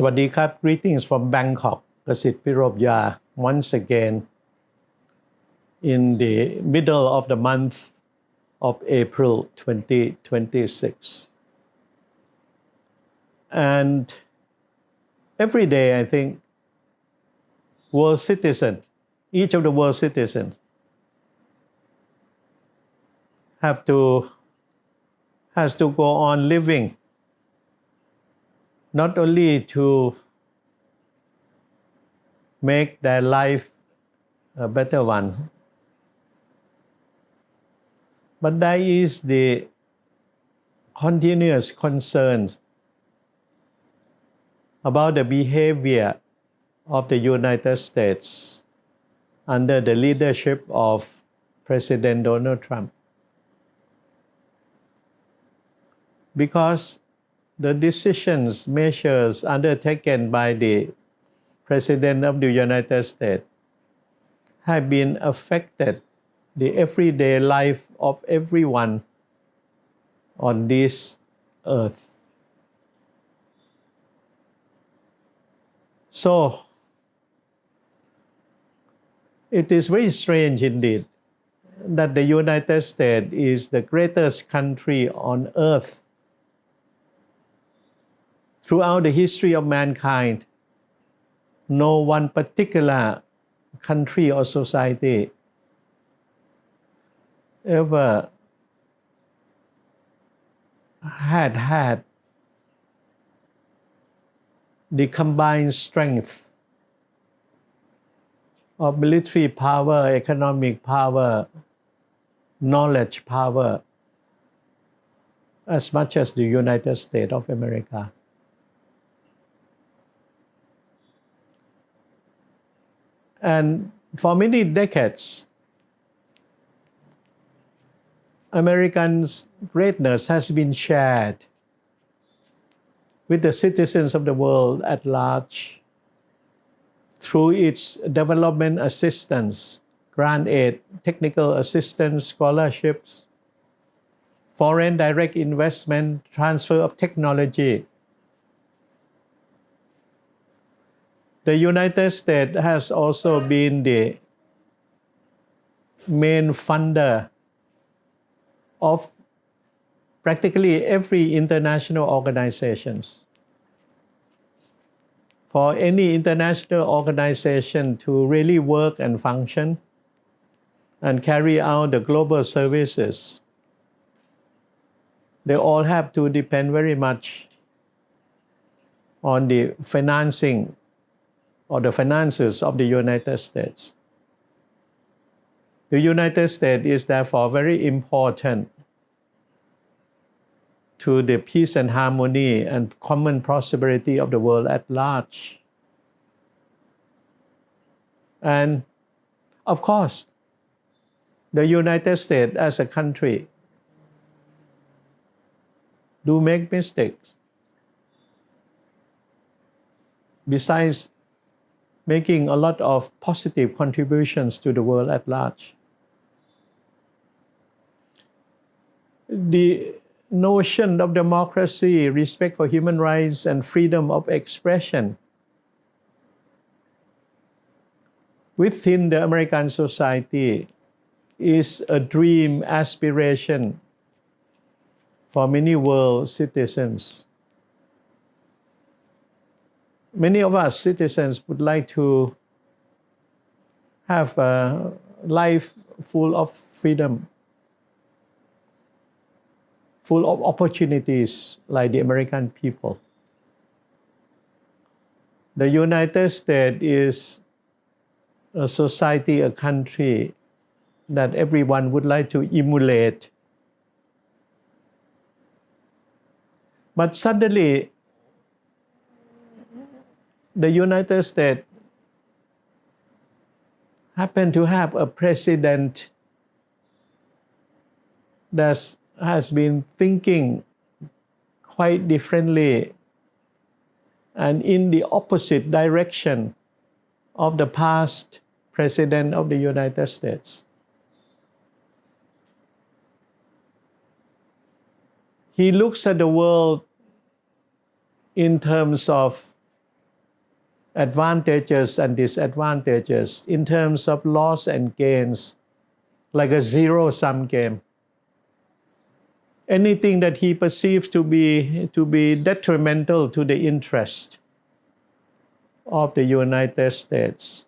สวัสดีครับ Greetings from Bangkok Kasit Piromya once again in the middle of the month of April 2026. And every day I think world citizens, each of the world citizens has to go on living, not only to make their life a better one, but there is the continuous concerns about the behavior of the United States under the leadership of President Donald Trump. Because the decisions, measures undertaken by the President of the United States have been affected the everyday life of everyone on this earth. So, it is very strange indeed that the United States is the greatest country on earth. Throughout the history of mankind, no one particular country or society ever had the combined strength of military power, economic power, knowledge power as much as the United States of America. And for many decades, Americans' greatness has been shared with the citizens of the world at large through its development assistance, grant aid, technical assistance, scholarships, foreign direct investment, transfer of technology. The United States has also been the main funder of practically every international organizations. For any international organization to really work and function and carry out the global services, they all have to depend very much on the financing or the finances of the United States. The United States is therefore very important to the peace and harmony and common prosperity of the world at large. And of course, the United States as a country do make mistakes. Besides making a lot of positive contributions to the world at large. The notion of democracy, respect for human rights, and freedom of expression within the American society is a dream aspiration for many world citizens. Many of us citizens would like to have a life full of freedom, full of opportunities like the American people. The United States is a society, a country that everyone would like to emulate. But suddenly, the United States happened to have a president that has been thinking quite differently and in the opposite direction of the past president of the United States. He looks at the world in terms of advantages and disadvantages in terms of loss and gains, like a zero-sum game. Anything that he perceives to be detrimental to the interest of the United States,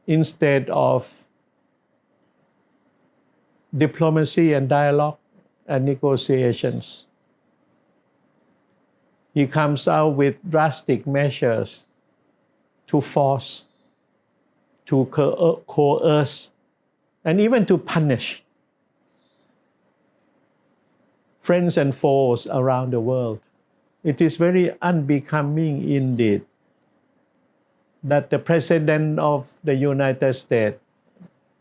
instead of diplomacy and dialogue and negotiations, he comes out with drastic measures to force, to coerce, and even to punish friends and foes around the world. It is very unbecoming indeed that the President of the United States,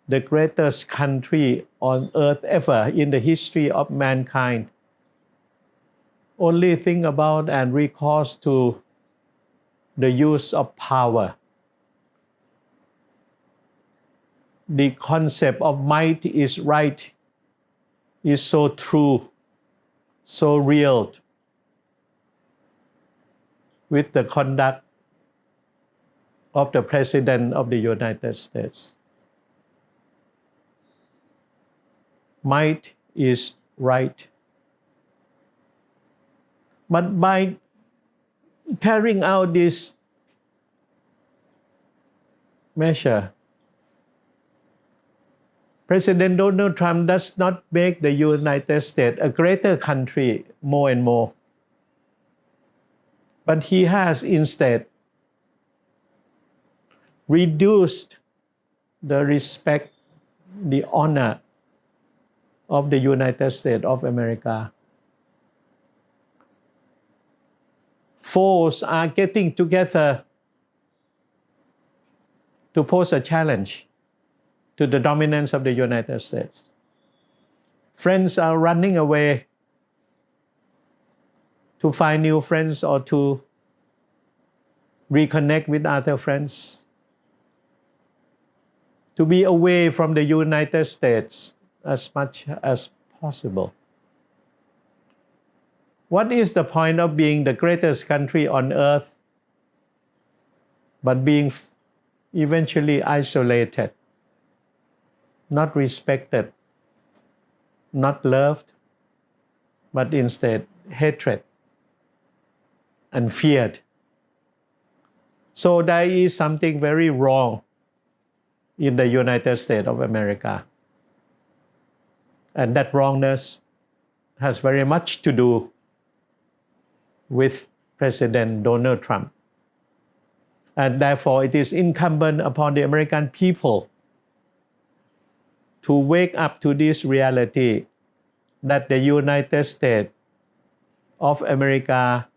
the greatest country on earth ever in the history of mankind, only think about and recourse to the use of power. The concept of might is right is so true, so real with the conduct of the President of the United States. Might is right. But by carrying out this measure, President Donald Trump does not make the United States a greater country more and more. But he has instead reduced the respect, the honor of the United States of America. Foes are getting together to pose a challenge to the dominance of the United States. Friends are running away to find new friends or to reconnect with other friends, to be away from the United States as much as possible. What is the point of being the greatest country on earth, but being eventually isolated, not respected, not loved, but instead hatred and feared? So there is something very wrong in the United States of America. And that wrongness has very much to do with President Donald Trump. And therefore, it is incumbent upon the American people to wake up to this reality that the United States of America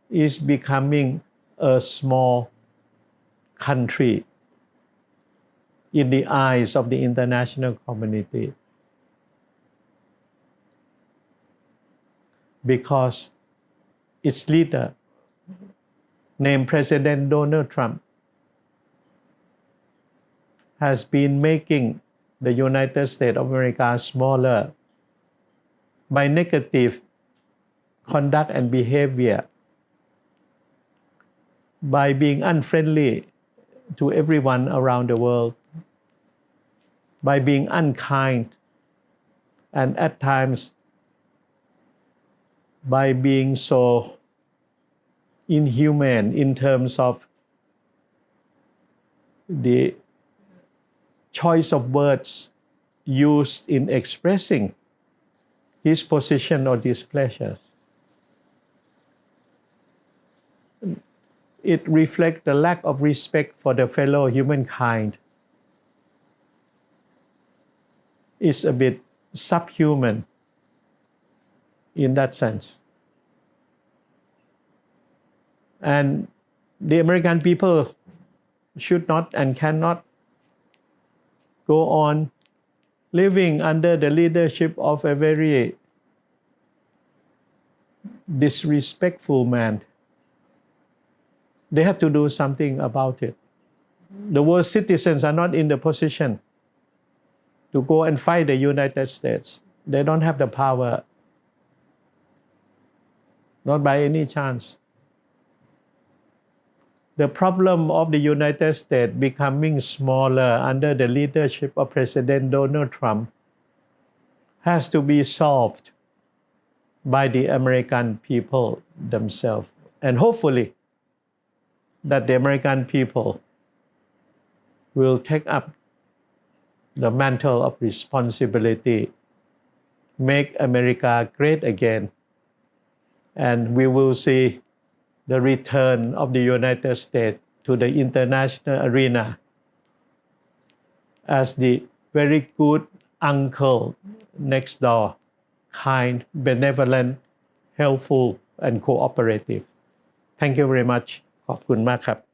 is becoming a small country in the eyes of the international community, because its leader, named President Donald Trump, has been making the United States of America smaller by negative conduct and behavior, by being unfriendly to everyone around the world, by being unkind, and at times by being so inhumane in terms of the choice of words used in expressing his position or displeasure. It reflects the lack of respect for the fellow humankind. It's a bit subhuman in that sense. And the American people should not and cannot go on living under the leadership of a very disrespectful man. They have to do something about it. The world's citizens are not in the position to go and fight the United States. They don't have the power, not by any chance. the problem of the United States becoming smaller under the leadership of President Donald Trump has to be solved by the American people themselves. And hopefully that the American people will take up the mantle of responsibility, make America great again, and we will see the return of the United States to the international arena as the very good uncle next door, kind, benevolent, helpful, and cooperative. Thank you very much. ขอบคุณมากครับ